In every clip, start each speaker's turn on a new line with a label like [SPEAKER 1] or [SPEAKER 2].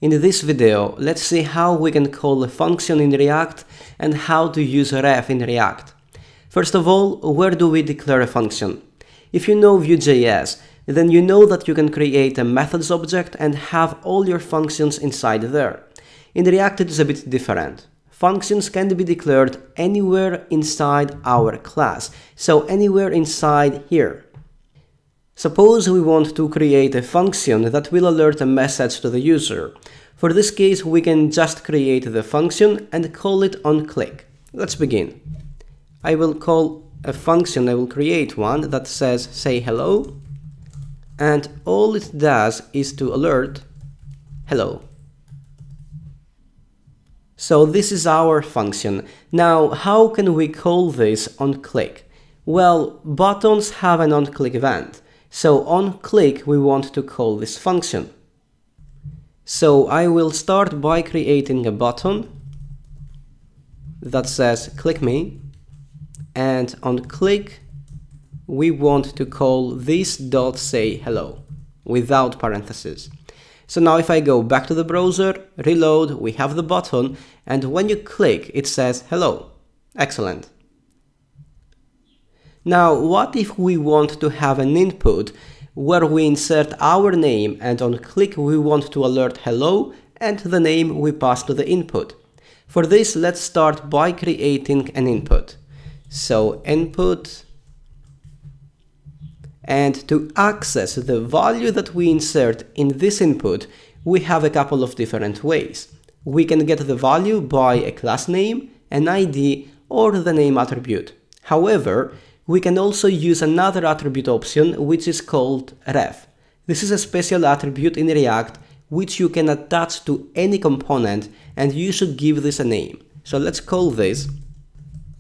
[SPEAKER 1] In this video, let's see how we can call a function in React and how to use ref in React. First of all, where do we declare a function? If you know Vue.js, then you know that you can create a methods object and have all your functions inside there. In React it is a bit different. Functions can be declared anywhere inside our class, so anywhere inside here. Suppose we want to create a function that will alert a message to the user. For this case, we can just create the function and call it on click. Let's begin. I will call a function, I will create one that says say hello, and all it does is to alert hello. So this is our function. Now, how can we call this on click? Well, buttons have an on click event. So on click we want to call this function. So I will start by creating a button that says click me, and on click we want to call this.sayHello without parentheses. So now if I go back to the browser, reload, we have the button, and when you click it says hello. Excellent. Now, what if we want to have an input where we insert our name and on click we want to alert hello and the name we pass to the input? For this, let's start by creating an input. So input, and to access the value that we insert in this input, we have a couple of different ways. We can get the value by a class name, an ID, or the name attribute. However, we can also use another attribute option which is called ref. This is a special attribute in React which you can attach to any component, and you should give this a name. So let's call this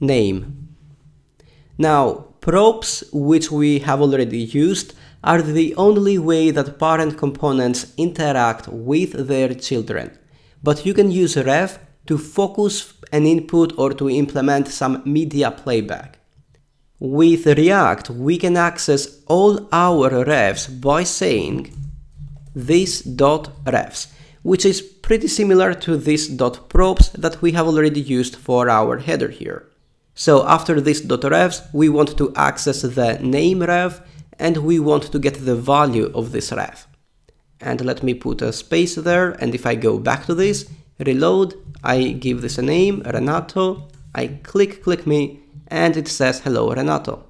[SPEAKER 1] name. Now, props, which we have already used, are the only way that parent components interact with their children. But you can use ref to focus an input or to implement some media playback. With React, we can access all our refs by saying this.refs, which is pretty similar to this.props that we have already used for our header here. So after this.refs, we want to access the name ref and we want to get the value of this ref. And let me put a space there, and if I go back to this, reload, I give this a name, Renato, I click me, and it says hello Renato.